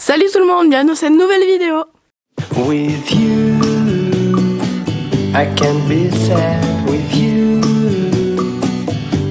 Salut tout le monde, bienvenue dans cette nouvelle vidéo. With you, I can't be sad with you.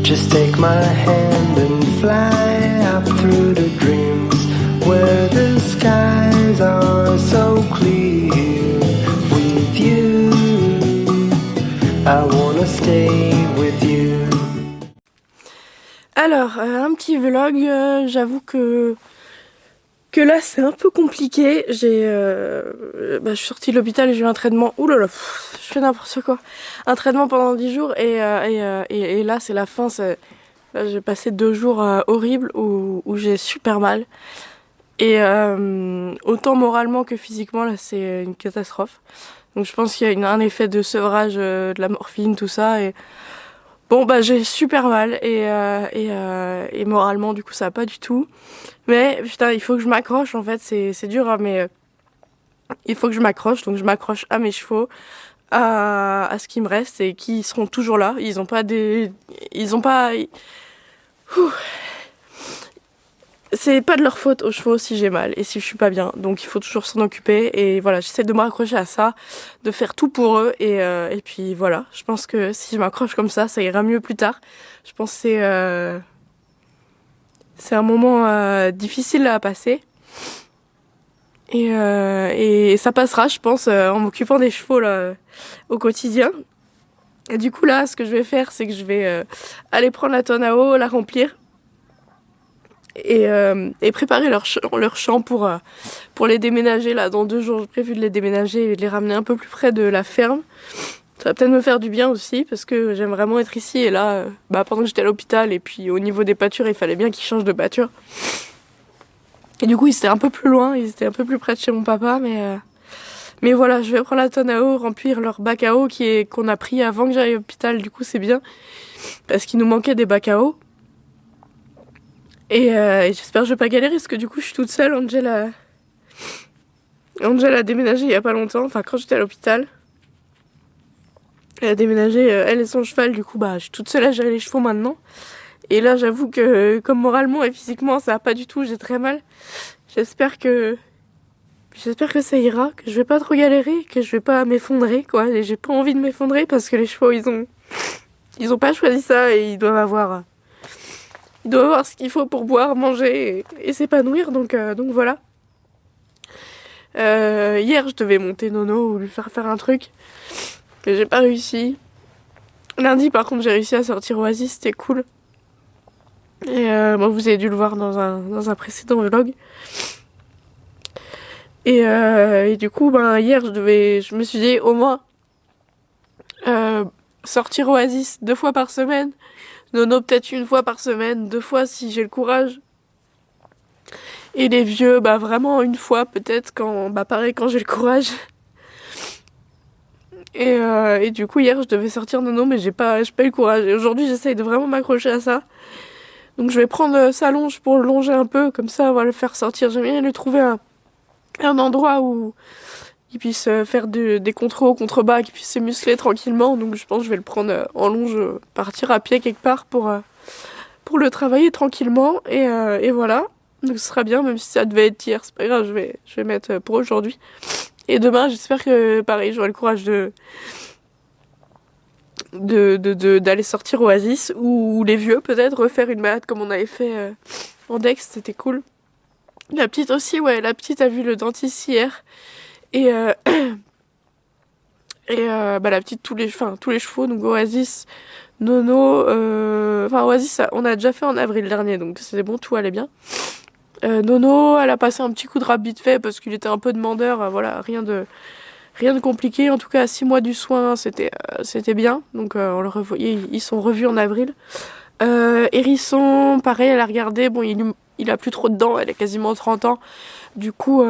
Just take my hand and fly up through the dreams where the skies are so clear. With you, I wanna stay with you. Alors, un petit vlog, j'avoue que là c'est un peu compliqué. Je suis sortie de l'hôpital et j'ai eu un traitement. Ouh là là, je fais n'importe quoi. Un traitement pendant 10 jours et là c'est la fin. Là j'ai passé 2 jours horribles où j'ai super mal. Et autant moralement que physiquement, là c'est une catastrophe. Donc je pense qu'il y a un effet de sevrage, de la morphine, tout ça. Et bon bah j'ai super mal et moralement du coup ça va pas du tout. Mais putain il faut que je m'accroche en fait, c'est dur hein, mais il faut que je m'accroche, donc je m'accroche à mes chevaux, à ce qui me reste et qui seront toujours là. Ils ont pas Ouh. C'est pas de leur faute aux chevaux si j'ai mal et si je suis pas bien, donc il faut toujours s'en occuper et voilà, j'essaie de me raccrocher à ça, de faire tout pour eux et puis voilà, je pense que si je m'accroche comme ça ira mieux plus tard. Je pense que c'est un moment difficile à passer et ça passera je pense en m'occupant des chevaux là au quotidien. Et du coup là ce que je vais faire c'est que je vais aller prendre la tonne à eau, la remplir et préparer leur champ pour les déménager là dans 2 jours. J'ai prévu de les déménager et de les ramener un peu plus près de la ferme. Ça va peut-être me faire du bien aussi parce que j'aime vraiment être ici et là pendant que j'étais à l'hôpital et puis au niveau des pâtures il fallait bien qu'ils changent de pâture. Et du coup ils étaient un peu plus loin, ils étaient un peu plus près de chez mon papa mais voilà, je vais prendre la tonne à eau, remplir leur bac à eau qu'on a pris avant que j'aille à l'hôpital, du coup c'est bien parce qu'il nous manquait des bacs à eau. Et j'espère que je vais pas galérer parce que du coup je suis toute seule. Angela a déménagé il y a pas longtemps, enfin quand j'étais à l'hôpital. Elle a déménagé, elle et son cheval, du coup je suis toute seule à gérer les chevaux maintenant. Et là j'avoue que comme moralement et physiquement ça va pas du tout, j'ai très mal. J'espère que ça ira, que je vais pas trop galérer, que je vais pas m'effondrer quoi. Et j'ai pas envie de m'effondrer parce que les chevaux ils ont pas choisi ça et ils doivent avoir ce qu'il faut pour boire, manger et s'épanouir, donc voilà. Hier je devais monter Nono ou lui faire un truc, mais j'ai pas réussi. Lundi par contre j'ai réussi à sortir Oasis, c'était cool. Et vous avez dû le voir dans un précédent vlog. Et du coup hier je me suis dit au moins sortir Oasis 2 fois par semaine. Nono peut-être 1 fois par semaine, 2 fois si j'ai le courage. Et les vieux, vraiment 1 fois peut-être pareil quand j'ai le courage. Et du coup hier je devais sortir Nono mais j'ai pas eu le courage. Et aujourd'hui j'essaye de vraiment m'accrocher à ça. Donc je vais prendre sa longe pour le longer un peu, comme ça on va le faire sortir. J'aime bien lui trouver un endroit où il puisse faire des contre-hauts, contre-bas, qu'il puisse se muscler tranquillement. Donc je pense que je vais le prendre en longe, partir à pied quelque part pour le travailler tranquillement. Et voilà. Donc ce sera bien, même si ça devait être hier, c'est pas grave, je vais mettre pour aujourd'hui. Et demain j'espère que pareil j'aurai le courage d'aller sortir Oasis ou les vieux peut-être, refaire une balade comme on avait fait en Dex, c'était cool. La petite aussi, ouais, la petite a vu le dentiste hier. Et la petite, tous les chevaux, donc Oasis, Nono, Oasis, on a déjà fait en avril dernier, donc c'est bon, tout allait bien. Nono, elle a passé un petit coup de rap vite fait parce qu'il était un peu demandeur, voilà, rien de compliqué. En tout cas, à 6 mois du soin, c'était bien, donc ils sont revus en avril. Hérisson, pareil, elle a regardé, bon, il a plus trop de dents, elle a quasiment 30 ans, du coup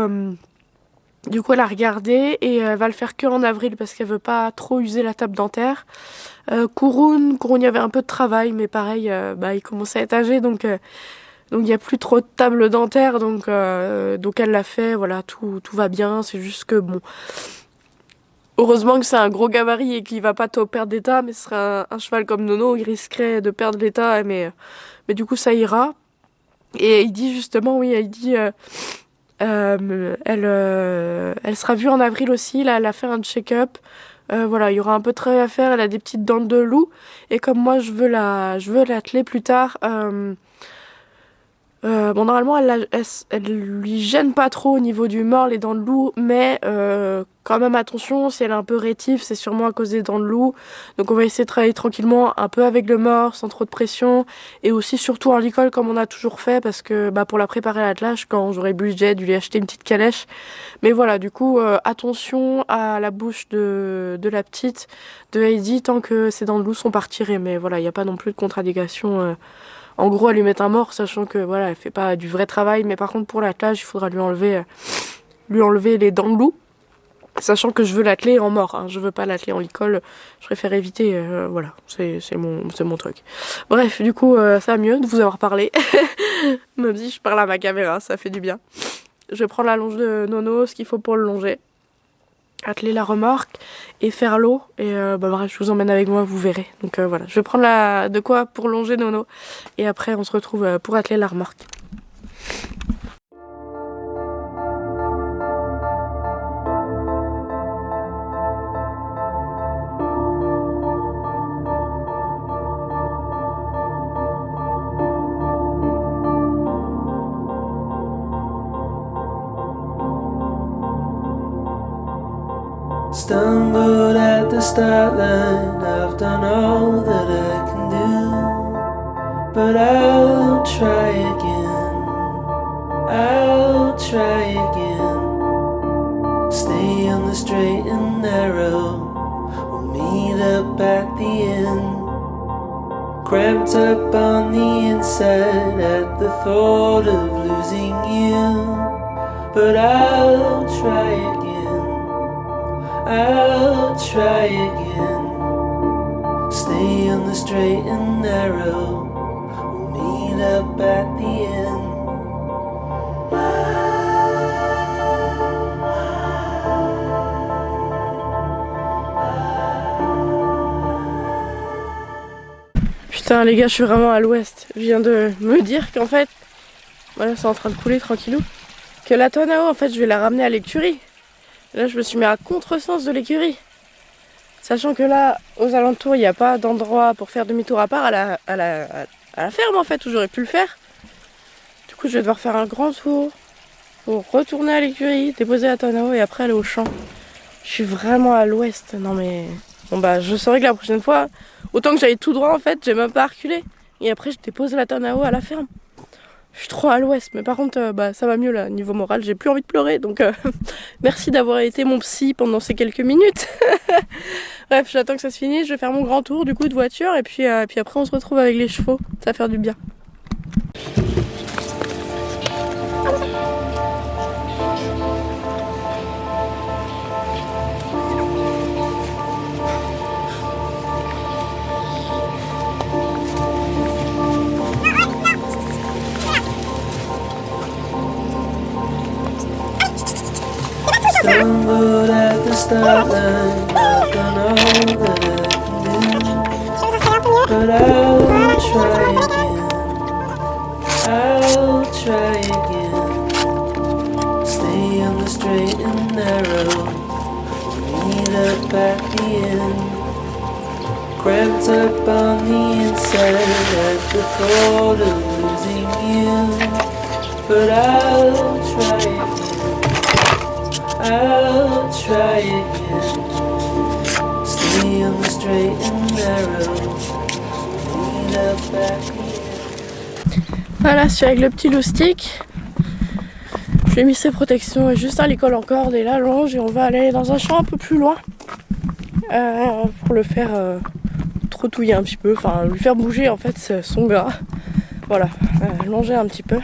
elle a regardé et elle va le faire que en avril parce qu'elle veut pas trop user la table dentaire. Kouroun, il y avait un peu de travail, mais pareil, il commençait à être âgé, donc il n'y a plus trop de table dentaire, donc elle l'a fait, voilà, tout va bien, c'est juste que bon, heureusement que c'est un gros gabarit et qu'il va pas trop perdre d'état, mais ce serait un cheval comme Nono, il risquerait de perdre l'état, mais du coup ça ira. Et il dit justement, oui, il dit Elle sera vue en avril aussi. Là, elle a fait un check-up. Voilà, il y aura un peu de travail à faire. Elle a des petites dents de loup. Et comme moi, je veux l'atteler plus tard. Bon, normalement, elle lui gêne pas trop au niveau du mort, les dents de loup, mais quand même attention, si elle est un peu rétive, c'est sûrement à cause des dents de loup. Donc on va essayer de travailler tranquillement, un peu avec le mort, sans trop de pression, et aussi surtout en licol comme on a toujours fait, parce que bah, pour la préparer à l'attelage, quand j'aurai le budget, de lui acheter une petite calèche. Mais voilà, du coup, attention à la bouche de la petite, de Heidi, tant que ses dents de loup sont pas retirées. Mais voilà, il n'y a pas non plus de contre-indication. En gros, elle lui met un mort, sachant que voilà, elle fait pas du vrai travail, mais par contre pour l'attelage, il faudra lui enlever les dents de loup, sachant que je veux l'atteler en mort, hein. Je veux pas l'atteler en licol, je préfère éviter, voilà, c'est mon truc. Bref, du coup, ça va mieux de vous avoir parlé, même si je parle à ma caméra, ça fait du bien. Je vais prendre la longe de Nono, ce qu'il faut pour le longer, atteler la remorque et faire l'eau, et bah bref, je vous emmène avec moi, vous verrez. Donc voilà, je vais prendre de quoi pour longer Nono, et après on se retrouve pour atteler la remorque. Stumbled at the start line, I've done all that I can do, but I'll try again, I'll try again. Stay on the straight and narrow, we'll meet up at the end. Cramped up on the inside at the thought of losing you, but I'll try again, I'll try again. Stay on the straight and narrow, we'll meet up at the end. Putain les gars, je suis vraiment à l'ouest. Je viens de me dire qu'en fait, voilà, c'est en train de couler tranquillou, que la tonne à eau, en fait, je vais la ramener à l'écurie. Là, je me suis mis à contresens de l'écurie. Sachant que là, aux alentours, il n'y a pas d'endroit pour faire demi-tour à part à la ferme, en fait, où j'aurais pu le faire. Du coup, je vais devoir faire un grand tour pour retourner à l'écurie, déposer la tonne à eau et après aller au champ. Je suis vraiment à l'ouest. Non mais... Bon bah, je saurai que la prochaine fois, autant que j'aille tout droit, en fait, j'ai même pas à reculer. Et après, je dépose la tonne à eau à la ferme. Je suis trop à l'ouest, mais par contre, bah, ça va mieux là, niveau moral, j'ai plus envie de pleurer, donc merci d'avoir été mon psy pendant ces quelques minutes. Bref, j'attends que ça se finisse, je vais faire mon grand tour du coup de voiture, et puis après on se retrouve avec les chevaux, ça va faire du bien. Stumbled at the start line, I've done all that I can do, but I'll try again, I'll try again. Stay on the straight and narrow, meet up at the end. Cramped up on the inside at the thought of losing you, but I'll try again, I'll try again. Stay on the straight and narrow, meet up at the end. Voilà, je suis avec le petit loustic. Je lui ai mis ses protections et juste un licol en corde et la longe, et on va aller dans un champ un peu plus loin pour le faire trottouiller un petit peu, enfin lui faire bouger en fait son gras. Voilà, longer un petit peu.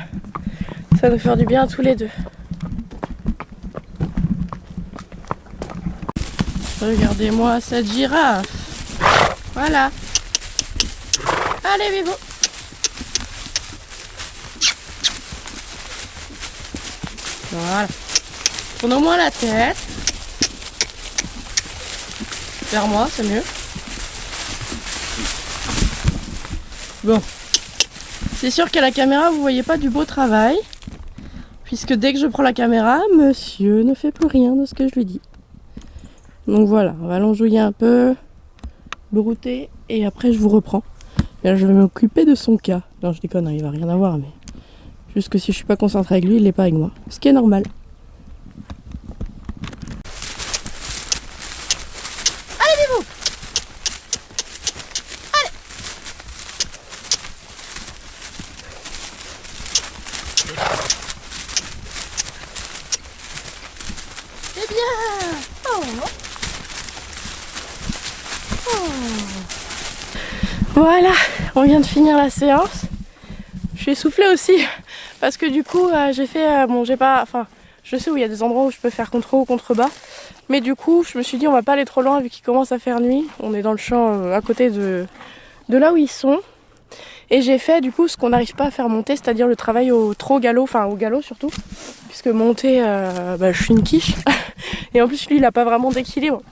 Ça va nous faire du bien à tous les deux. Regardez-moi cette girafe. Voilà. Allez, Bibo. Voilà. Tourne au moins la tête. Vers moi, c'est mieux. Bon. C'est sûr qu'à la caméra, vous voyez pas du beau travail. Puisque dès que je prends la caméra, monsieur ne fait plus rien de ce que je lui dis. Donc voilà, on va l'enjouiller un peu, brouter, et après je vous reprends. Et là, je vais m'occuper de son cas. Non, je déconne, hein, il va rien avoir, mais juste que si je suis pas concentrée avec lui, il n'est pas avec moi. Ce qui est normal. Allez, Bibou! Allez! C'est bien! Oh. Oh. Voilà, on vient de finir la séance. Je suis essoufflée aussi parce que du coup j'ai fait bon, j'ai pas, enfin je sais où il y a des endroits où je peux faire contre haut ou contre bas, mais du coup je me suis dit on va pas aller trop loin vu qu'il commence à faire nuit. On est dans le champ à côté de là où ils sont, et j'ai fait du coup ce qu'on n'arrive pas à faire monter, c'est-à-dire le travail au trot galop, enfin au galop surtout, puisque monter je suis une quiche et en plus lui il a pas vraiment d'équilibre.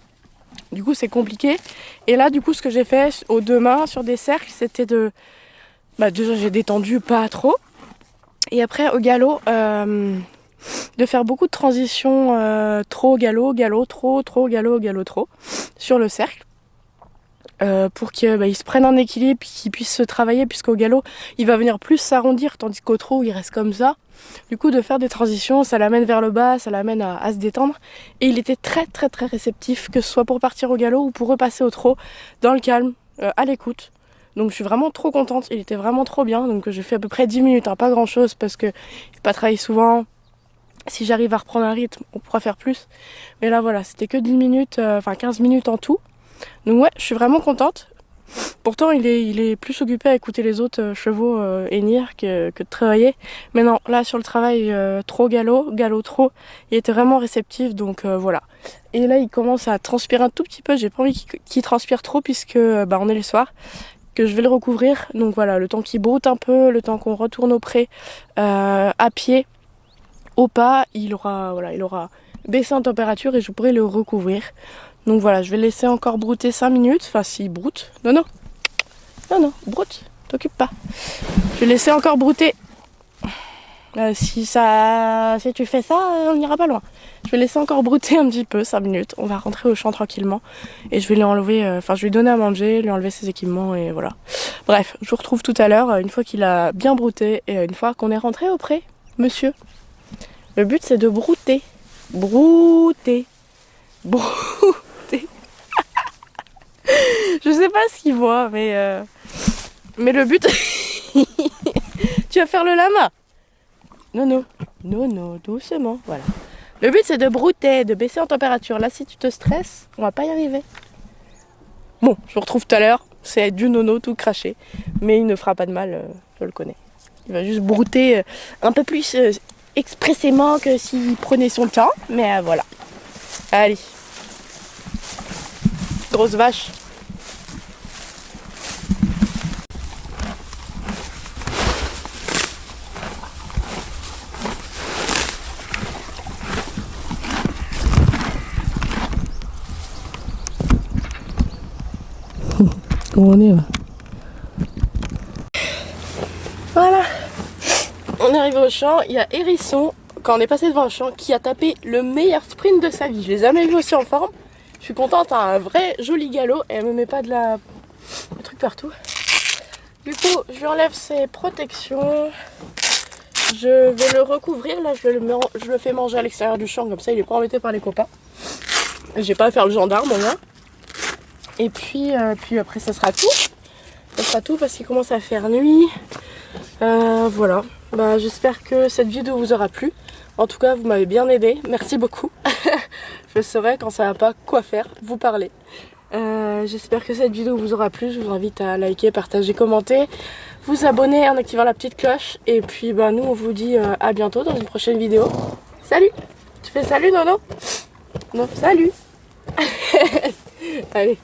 Du coup c'est compliqué, et là du coup ce que j'ai fait aux deux mains sur des cercles, c'était de déjà j'ai détendu pas trop, et après au galop de faire beaucoup de transitions trop galop, galop, trop, trop, galop, galop, trop sur le cercle pour qu'il se prenne un équilibre et qu'il puisse se travailler, puisqu'au galop il va venir plus s'arrondir tandis qu'au trot il reste comme ça. Du coup de faire des transitions ça l'amène vers le bas, ça l'amène à se détendre, et il était très très très réceptif, que ce soit pour partir au galop ou pour repasser au trot dans le calme, à l'écoute. Donc je suis vraiment trop contente, il était vraiment trop bien. Donc j'ai fait à peu près 10 minutes, hein, pas grand chose parce que j'ai pas travaillé souvent. Si j'arrive à reprendre un rythme, on pourra faire plus. Mais là voilà, c'était que 10 minutes, enfin 15 minutes en tout. Donc ouais, je suis vraiment contente. Pourtant il est plus occupé à écouter les autres chevaux hennir que de travailler. Mais non, là sur le travail trop galop, galop trop, il était vraiment réceptif, donc voilà. Et là il commence à transpirer un tout petit peu, j'ai pas envie qu'il transpire trop puisque on est le soir, que je vais le recouvrir. Donc voilà, le temps qu'il broute un peu, le temps qu'on retourne au pré à pied, au pas, il aura baissé en température et je pourrai le recouvrir. Donc voilà, je vais le laisser encore brouter 5 minutes, enfin s'il broute. Non, broute, t'occupe pas. Je vais laisser encore brouter. Si tu fais ça, on n'ira pas loin. Je vais laisser encore brouter un petit peu, 5 minutes. On va rentrer au champ tranquillement. Et je vais lui enlever, je vais lui donner à manger, lui enlever ses équipements et voilà. Bref, je vous retrouve tout à l'heure, une fois qu'il a bien brouté et une fois qu'on est rentré au pré, monsieur. Le but c'est de brouter. Brouter. Brouter. Je sais pas ce qu'il voit, mais le but... Tu vas faire le lama. Non, doucement, voilà. Le but c'est de brouter, de baisser en température. Là si tu te stresses, on va pas y arriver. Bon, je vous retrouve tout à l'heure. C'est du nono tout craché. Mais il ne fera pas de mal, je le connais. Il va juste brouter un peu plus expressément que s'il prenait son temps. Mais voilà. Allez. Grosse vache. Comment on est là? Voilà, on est arrivé au champ. Il y a Hérisson, quand on est passé devant le champ, qui a tapé le meilleur sprint de sa vie. Je l'ai jamais vu aussi en forme. Je suis contente, hein, un vrai joli galop, et elle me met pas le truc partout. Du coup, je lui enlève ses protections. Je vais le recouvrir, là je le fais manger à l'extérieur du champ, comme ça il est pas embêté par les copains. J'ai pas à faire le gendarme au moins. Et puis après ça sera tout. Ça sera tout parce qu'il commence à faire nuit. Voilà. J'espère que cette vidéo vous aura plu. En tout cas, vous m'avez bien aidé. Merci beaucoup. Je saurai quand ça va pas quoi faire, vous parler. J'espère que cette vidéo vous aura plu. Je vous invite à liker, partager, commenter, vous abonner en activant la petite cloche. Et puis nous on vous dit à bientôt dans une prochaine vidéo. Salut! Tu fais salut Nono? Non, salut! Allez.